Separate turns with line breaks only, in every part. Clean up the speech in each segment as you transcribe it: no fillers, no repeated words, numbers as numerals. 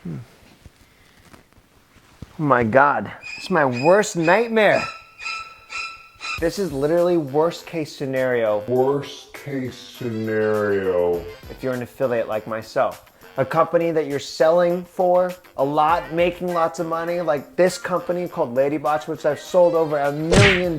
Oh my God, it's my worst nightmare. This is literally worst case scenario.
Worst case scenario.
If you're an affiliate like myself. A company that you're selling for a lot, making lots of money, like this company called LadyBots, which I've sold over $1 million,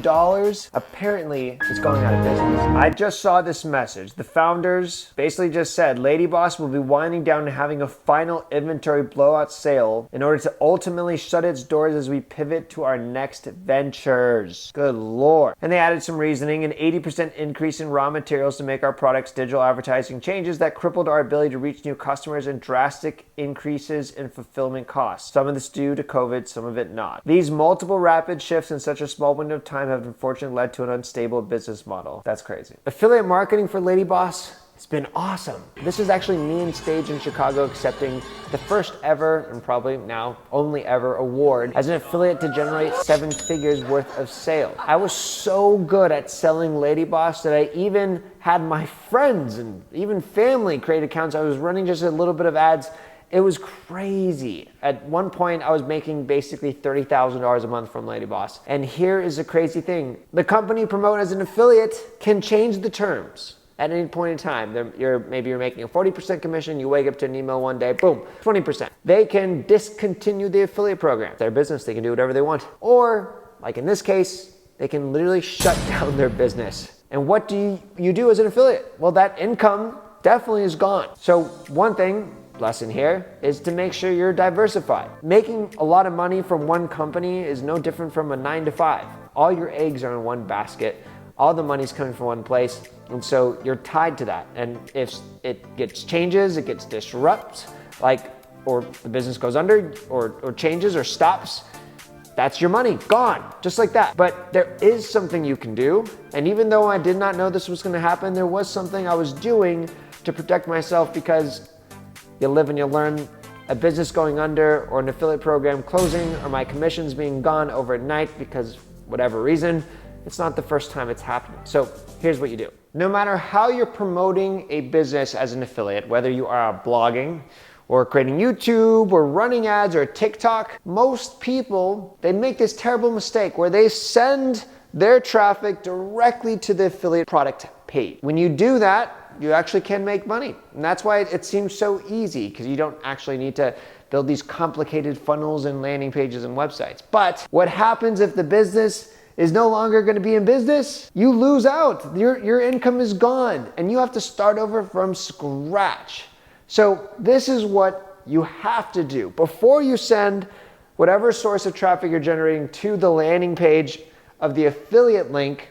apparently it's going out of business. I just saw this message. The founders basically just said LadyBoss will be winding down and having a final inventory blowout sale in order to ultimately shut its doors as we pivot to our next ventures. Good Lord. And they added some reasoning, an 80% increase in raw materials to make our products, digital advertising changes that crippled our ability to reach new customers, and drastic increases in fulfillment costs. Some of this due to COVID, some of it not. These multiple rapid shifts in such a small window of time have unfortunately led to an unstable business model. That's crazy. Affiliate marketing for LadyBoss, it's been awesome. This is actually me on stage in Chicago accepting the first ever, and probably now only ever, award as an affiliate to generate 7 figures worth of sales. I was so good at selling LadyBoss that I even had my friends and even family create accounts. I was running just a little bit of ads. It was crazy. At one point, I was making basically $30,000 a month from LadyBoss. And here is the crazy thing. The company you promote as an affiliate can change the terms at any point in time. Maybe you're making a 40% commission, you wake up to an email one day, boom, 20%. They can discontinue the affiliate program. Their business, they can do whatever they want. Or, like in this case, they can literally shut down their business. And what do you do as an affiliate? Well, that income definitely is gone. So one thing, lesson here, is to make sure you're diversified. Making a lot of money from one company is no different from a 9 to 5. All your eggs are in one basket. All the money's coming from one place, and so you're tied to that. And if it gets changes, it gets disrupts, or the business goes under, or changes, or stops, that's your money, gone, just like that. But there is something you can do, and even though I did not know this was gonna happen, there was something I was doing to protect myself, because you live and you learn. A business going under, or an affiliate program closing, or my commissions being gone overnight because whatever reason, it's not the first time it's happening. So here's what you do. No matter how you're promoting a business as an affiliate, whether you are blogging or creating YouTube or running ads or TikTok, most people, they make this terrible mistake where they send their traffic directly to the affiliate product page. When you do that, you actually can make money. And that's why it seems so easy, because you don't actually need to build these complicated funnels and landing pages and websites. But what happens if the business is no longer going to be in business? You lose out. Your income is gone, and you have to start over from scratch. So this is what you have to do. Before you send whatever source of traffic you're generating to the landing page of the affiliate link,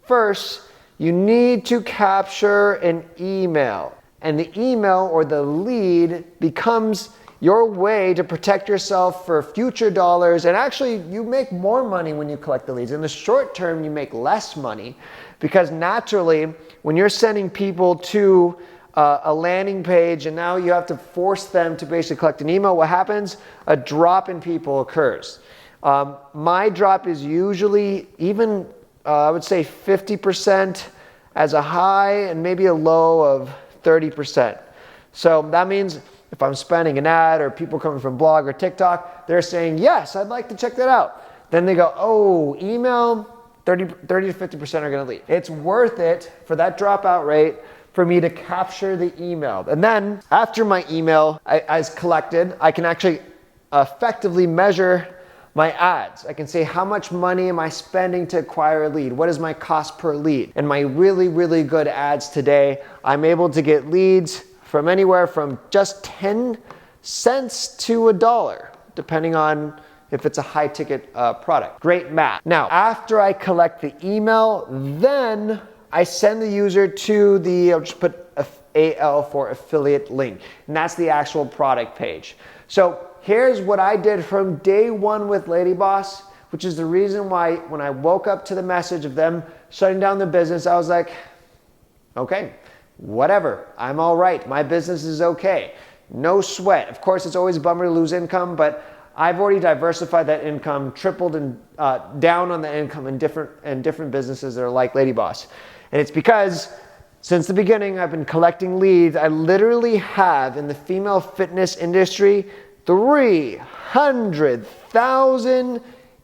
first, you need to capture an email. And the email, or the lead, becomes your way to protect yourself for future dollars. And actually, you make more money when you collect the leads. In the short term, you make less money, because naturally, when you're sending people to a landing page and now you have to force them to basically collect an email, what happens? A drop in people occurs. My drop is usually even, I would say 50% as a high and maybe a low of 30%. So that means if I'm spending an ad, or people coming from blog or TikTok, they're saying, yes, I'd like to check that out. Then they go, oh, email, 30 to 50% are gonna leave. It's worth it for that dropout rate for me to capture the email. And then after my email is collected, I can actually effectively measure my ads. I can say, how much money am I spending to acquire a lead? What is my cost per lead? And my really, really good ads today, I'm able to get leads from anywhere from just 10 cents to $1, depending on if it's a high ticket product. Great math. Now, after I collect the email, then I send the user to I'll just put AL for affiliate link, and that's the actual product page. So here's what I did from day one with LadyBoss, which is the reason why when I woke up to the message of them shutting down the business, I was like, okay, whatever, I'm all right. My business is okay. No sweat. Of course, it's always a bummer to lose income, but I've already diversified that income, tripled and down on the income in different businesses that are like LadyBoss. And it's because since the beginning, I've been collecting leads. I literally have, in the female fitness industry, 300,000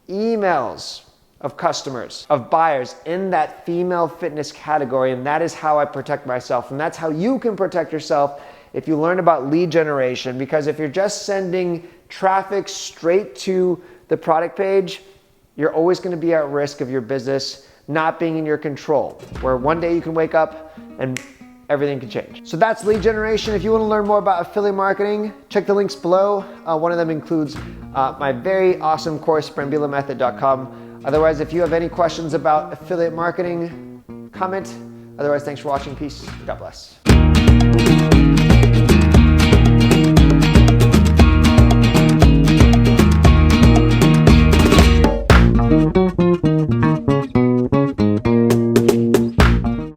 emails of customers, of buyers in that female fitness category, and that is how I protect myself, and that's how you can protect yourself if you learn about lead generation. Because if you're just sending traffic straight to the product page, you're always going to be at risk of your business not being in your control, where one day you can wake up and everything can change. So that's lead generation. If you want to learn more about affiliate marketing, check the links below. One of them includes my very awesome course, BrambilaMethod.com. Otherwise, if you have any questions about affiliate marketing, comment. Otherwise, thanks for watching. Peace. God bless.